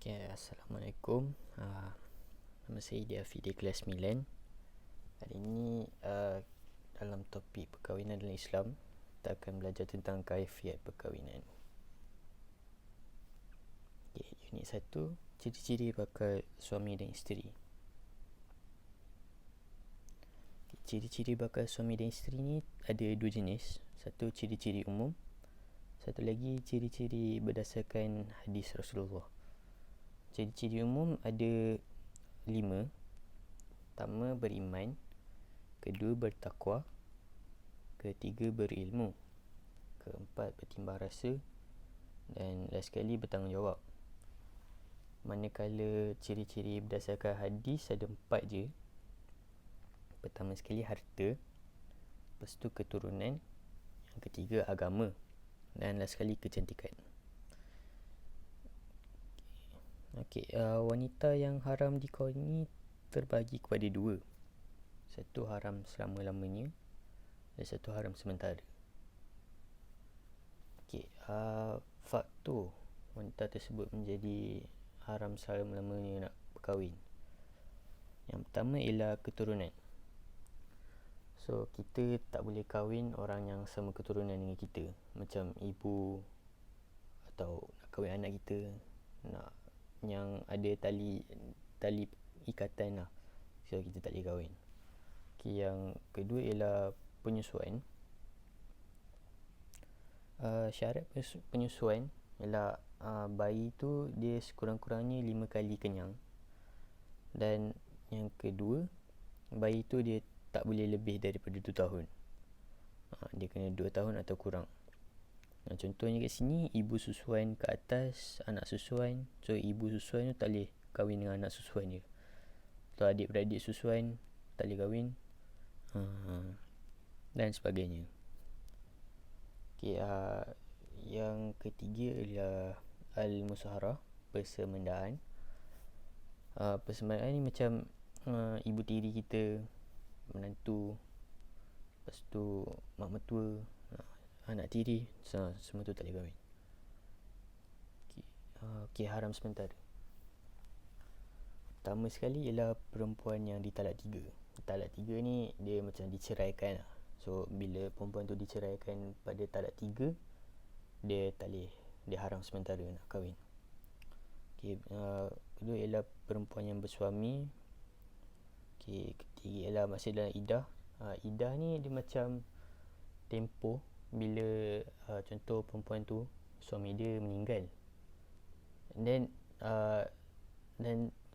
Okay, Assalamualaikum. Nama saya Diafi di kelas 9. Hari ini dalam topik perkahwinan dalam Islam, kita akan belajar tentang kaifiat perkahwinan. Okay, unit 1, ciri-ciri bakal suami dan isteri. Okay, ciri-ciri bakal suami dan isteri ni ada dua jenis. Satu ciri-ciri umum, satu lagi ciri-ciri berdasarkan hadis Rasulullah. Ciri-ciri umum ada 5. Pertama, beriman. Kedua, bertakwa. Ketiga, berilmu. Keempat, bertimbang rasa. Dan last sekali, bertanggungjawab. Manakala ciri-ciri berdasarkan hadis ada 4 je. Pertama sekali, harta. Lepas tu, keturunan. Yang ketiga, agama. Dan last sekali, kecantikan. Okey, wanita yang haram dikahwini terbagi kepada 2. Satu haram selama-lamanya dan satu haram sementara. Okey, faktor wanita tersebut menjadi haram selama-lamanya nak berkahwin. Yang pertama ialah keturunan. So, kita tak boleh kahwin orang yang sama keturunan dengan kita. Macam ibu atau nak kahwin anak kita, nak yang ada tali ikatan lah. So kita tak boleh kahwin. Okay, yang kedua ialah penyusuan. Syarat penyusuan ialah bayi tu dia sekurang-kurangnya 5 kali kenyang. Dan yang kedua, bayi tu dia tak boleh lebih daripada 2 tahun. Dia kena 2 tahun atau kurang. Contohnya kat sini, ibu susuan ke atas, anak susuan. So ibu susuan tu tak boleh kahwin dengan anak susuan dia. So adik-beradik susuan tak boleh kahwin, dan sebagainya. Okay, yang ketiga ialah al-musaharah, persemandaan. Persemandaan ni macam ibu tiri kita, menantu, lepas tu mak mertua, anak tiri, semua tu tak boleh kahwin. Okay, haram sementara. Pertama sekali ialah perempuan yang ditalak 3. Talak 3 ni dia macam diceraikan lah. So bila perempuan tu diceraikan pada talak 3, dia tak boleh, dia haram sementara nak kahwin. Okay, kedua ialah perempuan yang bersuami. Okay, ketiga ialah masih dalam iddah. Iddah ni dia macam tempoh bila contoh perempuan tu suami dia meninggal, dan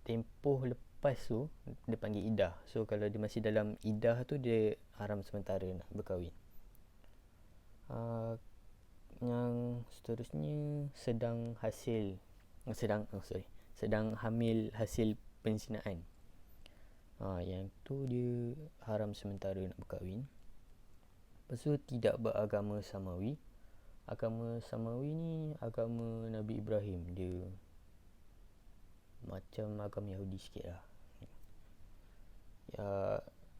tempoh lepas tu dia panggil iddah. So kalau dia masih dalam iddah tu, dia haram sementara nak berkahwin. Yang seterusnya sedang hamil hasil penzinaan. Yang tu dia haram sementara nak berkahwin. Lepas tu tidak beragama samawi. Agama samawi ni agama Nabi Ibrahim. Dia macam agama Yahudi sikit lah.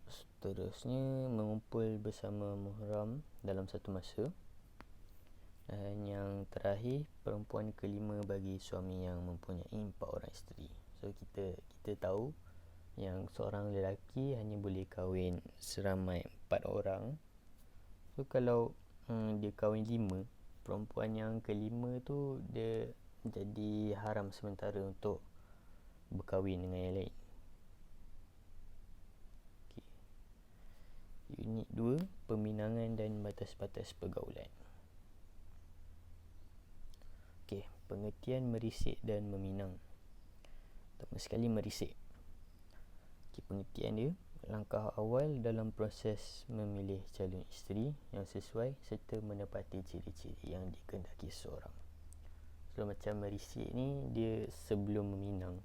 Seterusnya mengumpul bersama muhram dalam satu masa. Dan yang terakhir, perempuan kelima bagi suami yang mempunyai 4 orang isteri. So kita tahu yang seorang lelaki hanya boleh kahwin seramai 4 orang. So kalau dia kahwin 5, perempuan yang kelima tu dia jadi haram sementara untuk berkahwin dengan yang lain. Okay. Unit 2, peminangan dan batas-batas pergaulan. Okay, pengertian merisik dan meminang. Pertama sekali, merisik. Okay, pengertian dia, langkah awal dalam proses memilih calon isteri yang sesuai serta menepati ciri-ciri yang dikehendaki seseorang. So macam merisik ni, dia sebelum meminang.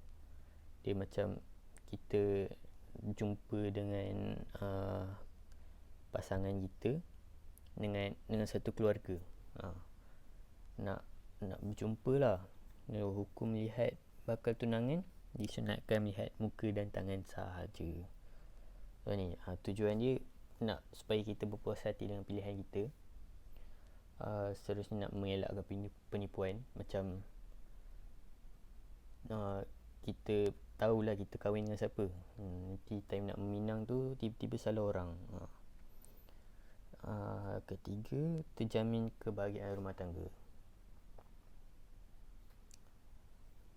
Dia macam kita jumpa dengan pasangan kita dengan satu keluarga. Nak berjumpa lah. Hukum lihat bakal tunangan disunatkan melihat muka dan tangan sahaja. So ni tujuan dia nak supaya kita berpuas hati dengan pilihan kita. Seterusnya nak mengelakkan penipuan. Macam kita tahulah kita kahwin dengan siapa. Nanti time nak meminang tu tiba-tiba salah orang. Ketiga, terjamin kebahagiaan rumah tangga.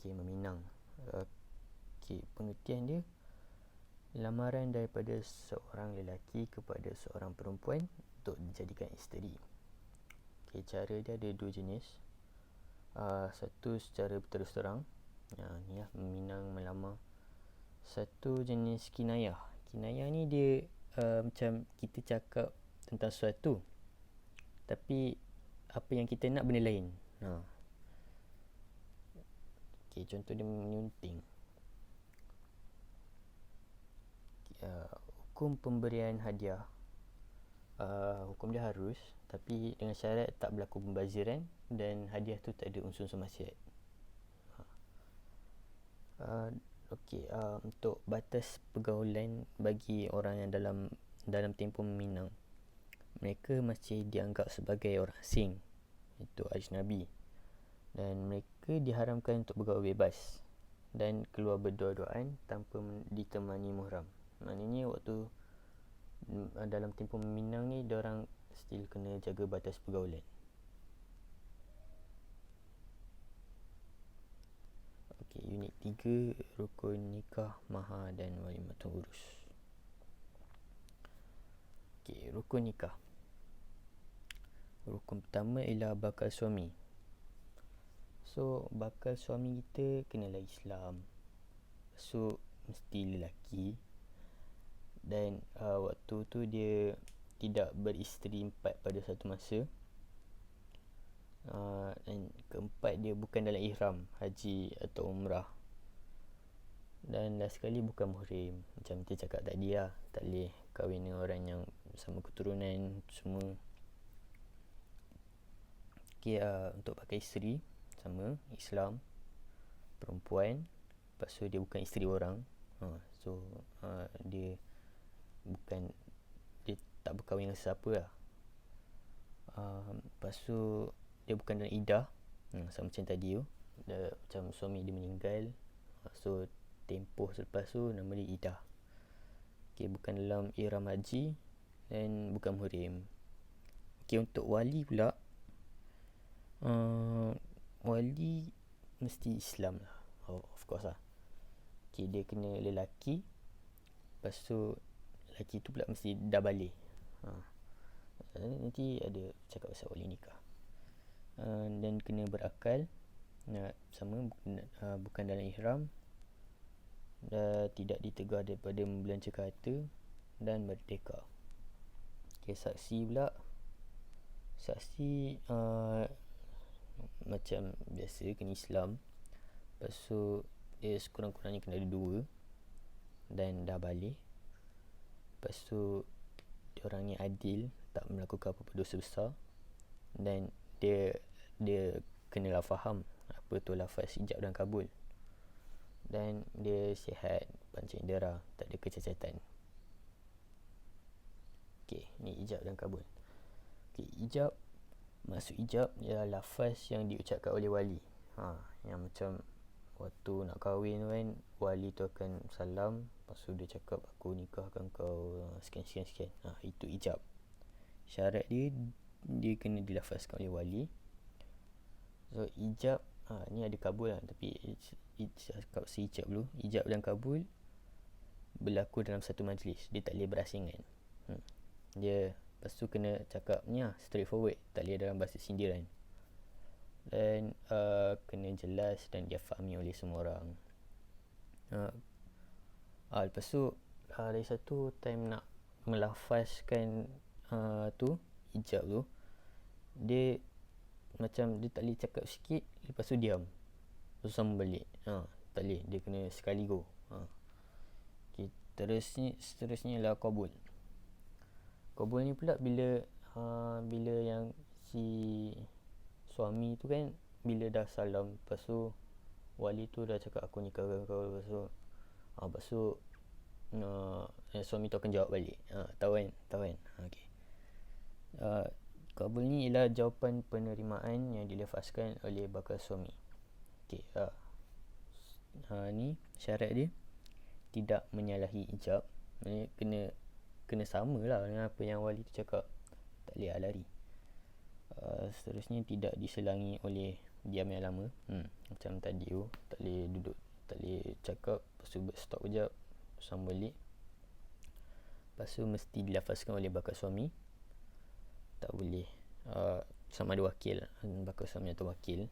Meminang. Pengertian dia, lamaran daripada seorang lelaki kepada seorang perempuan untuk dijadikan isteri. Cara dia ada dua jenis. Satu secara berterus terang, ni lah, meminang, melamar. Satu jenis kinayah. Kinayah ni dia macam kita cakap tentang sesuatu, tapi apa yang kita nak benda lain. Contoh dia menyunting. Hukum pemberian hadiah, hukum dia harus, tapi dengan syarat tak berlaku pembaziran dan hadiah tu tak ada unsur-unsur maksiat. Untuk batas pergaulan bagi orang yang dalam tempoh meminang, mereka masih dianggap sebagai orang asing, itu ajnabi, dan mereka diharamkan untuk bergaul bebas dan keluar berdua-duaan tanpa ditemani muhram. Maknanya waktu dalam tempoh meminang ni, diorang still kena jaga batas pergaulan. Unit 3, rukun nikah, mahar dan walimatul urus. Rukun nikah. Rukun pertama ialah bakal suami. So, bakal suami kita kenalah Islam. So, mesti lelaki. Dan waktu tu dia tidak beristeri 4 pada satu masa. Dan keempat, dia bukan dalam ihram haji atau umrah. Dan last sekali bukan muhrim. Macam kita cakap tadi lah, tak boleh kahwin dengan orang yang sama keturunan semua. Untuk pakai isteri, sama, Islam, perempuan. Lepas tu dia bukan isteri orang. Dia tak berkahwin dengan sesiapa lah. Lepas tu dia bukan dalam iddah, sama macam tadi tu. Macam suami dia meninggal, so tempoh selepas tu nama dia iddah. Bukan dalam ihram haji dan bukan muhrim. Untuk wali pula, wali mesti Islam lah, of course lah. Dia kena lelaki. Lepas tu lelaki tu pula mesti dah balik. Nanti ada cakap pasal wali nikah. Dan kena berakal, sama, bukan dalam ihram, tidak ditegar daripada membelanjakan harta, dan merdeka. Saksi pula. Saksi macam biasa kena Islam. Lepas tu dia sekurang-kurangnya kena ada 2 dan dah balik. Lepas tu dia orangnya adil, tak melakukan apa-apa dosa besar, dan dia kenalah faham apa tu lafaz ijab dan kabul, dan dia sihat, panca indera, tak ada kecacatan. Ni ijab dan kabul. Ijab, maksud ijab ialah lafaz yang diucapkan oleh wali. Yang macam waktu nak kahwin tu kan, wali tu akan salam, lepas tu dia cakap aku nikahkan kau sekian. Itu ijab. Syarat dia kena dilafazkan oleh wali. So ijab, ni ada kabul lah, tapi cakap ijab dulu. Ijab dan kabul berlaku dalam satu majlis, dia tak boleh berasingan. Dia lepas tu kena cakapnya straightforward, tak boleh dalam bahasa sindiran, dan kena jelas dan dia fahami oleh semua orang. Lepas tu dari satu time nak melafazkan tu ijab tu, dia macam dia tak boleh cakap sikit lepas tu diam, lepas tu sambung balik. Tak boleh, dia kena sekali go. Seterusnya ialah qabul. Qabul ni pula bila yang si suami tu kan, bila dah salam, lepas tu wali tu dah cakap aku nikahkan kau, lepas tu suami tu akan jawab balik. Tahu kan? Qabul ni ialah jawapan penerimaan yang dilafazkan oleh bakal suami. ni syarat dia tidak menyalahi ijab. Maksudnya kena sama lah dengan apa yang wali tu cakap, tak boleh lari. Seterusnya tidak diselangi oleh diam yang lama. Macam tadi tu, tak boleh duduk, tak boleh cakap, lepas tu stop kejap, sambung balik. Lepas tu mesti dilafazkan oleh bakal suami, tak boleh sama ada wakil, bakal suami atau wakil.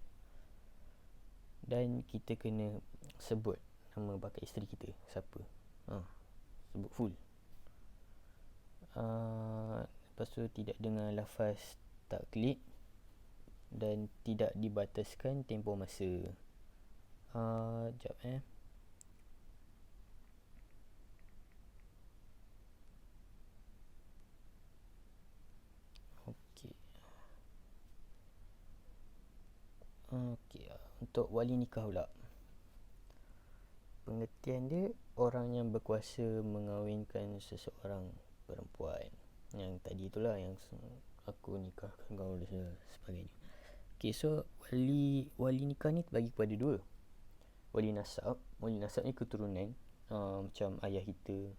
Dan kita kena sebut nama bakal isteri kita siapa, sebut full. Lepas tu tidak dengan lafaz taklid dan tidak dibataskan tempoh masa. Sekejap Okey, untuk wali nikah pula. Pengertian dia, orang yang berkuasa mengahwinkan seseorang perempuan. Yang tadi itulah yang aku nikahkan kau dan sebagainya. Okey, so wali nikah ni terbagi kepada dua. Wali nasab ni keturunan, macam ayah kita,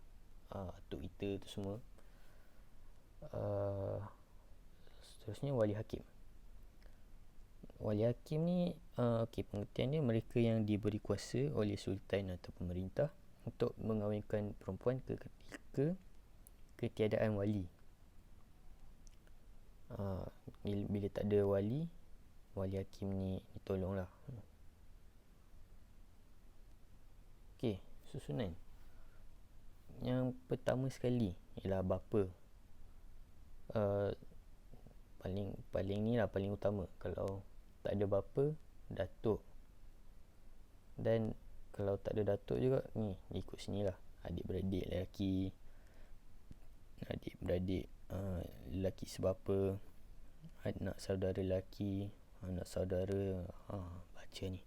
atuk kita tu semua. Seterusnya wali hakim. Wali hakim ni pengertian dia, mereka yang diberi kuasa oleh sultan atau pemerintah untuk mengahwinkan perempuan ketika ketiadaan wali. Bila tak ada wali hakim ni tolonglah. Okey, susunan. Yang pertama sekali ialah bapa. Paling ni lah, paling utama. Kalau tak ada bapa, datuk. Dan kalau tak ada datuk juga, ni ikut sini lah, adik-beradik lelaki, adik-beradik lelaki sebapa, anak saudara lelaki, anak saudara, baca ni.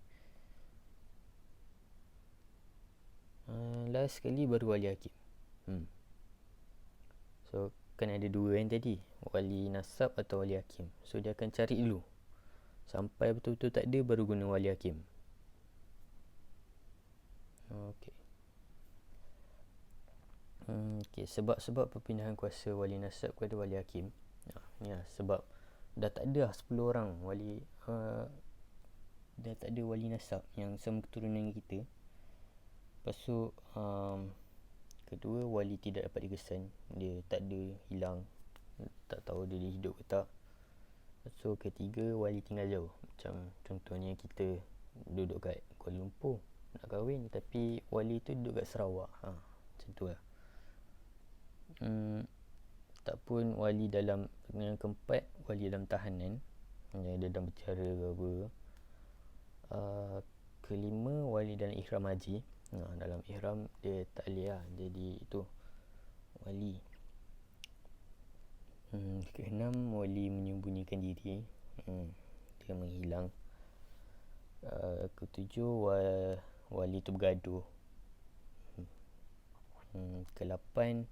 Last sekali baru wali hakim. So kan ada dua yang tadi, wali nasab atau wali hakim. So dia akan cari dulu sampai betul-betul tak ada, baru guna wali hakim. Okey, sebab-sebab perpindahan kuasa wali nasab kepada wali hakim. Ni lah sebab dah tak ada 10 orang wali, dah tak ada wali nasab yang sama keturunan kita. Lepas tu kedua, wali tidak dapat digesan, dia tak ada, hilang, tak tahu dia hidup ke tak. So ketiga, wali tinggal jauh. Macam contohnya kita duduk kat Kuala Lumpur nak kahwin, tapi wali tu duduk kat Sarawak, macam tu lah. Tak pun wali dalam, yang keempat, wali dalam tahanan, yang dia dalam penjara ke apa. Kelima, wali dalam ihram haji. Dalam ihram dia tak boleh lah jadi itu wali. Keenam, wali menyembunyikan diri, dia menghilang. Ketujuh, wali tu bergaduh. Kelapan,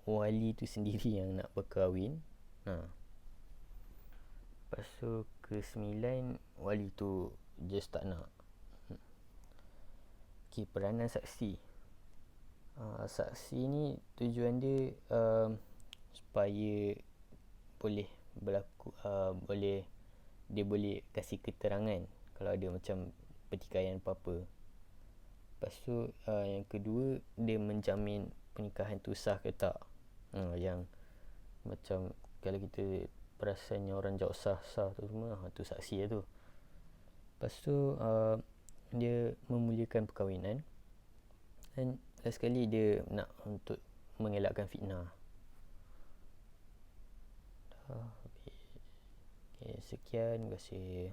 wali tu sendiri yang nak berkahwin. Lepas tu ke-9, wali tu just tak nak. Okey, peranan saksi. Saksi ni tujuan dia supaya boleh berlaku, dia boleh kasih keterangan kalau ada macam pertikaian apa-apa. Lepas tu yang kedua, dia menjamin pernikahan tu sah ke tak. Yang macam kalau kita perasannya orang jawab sah tu semua, tu saksi lah tu. Lepas tu dia memuliakan perkahwinan. Dan last sekali, dia nak untuk mengelakkan fitnah. Sekian, terima kasih.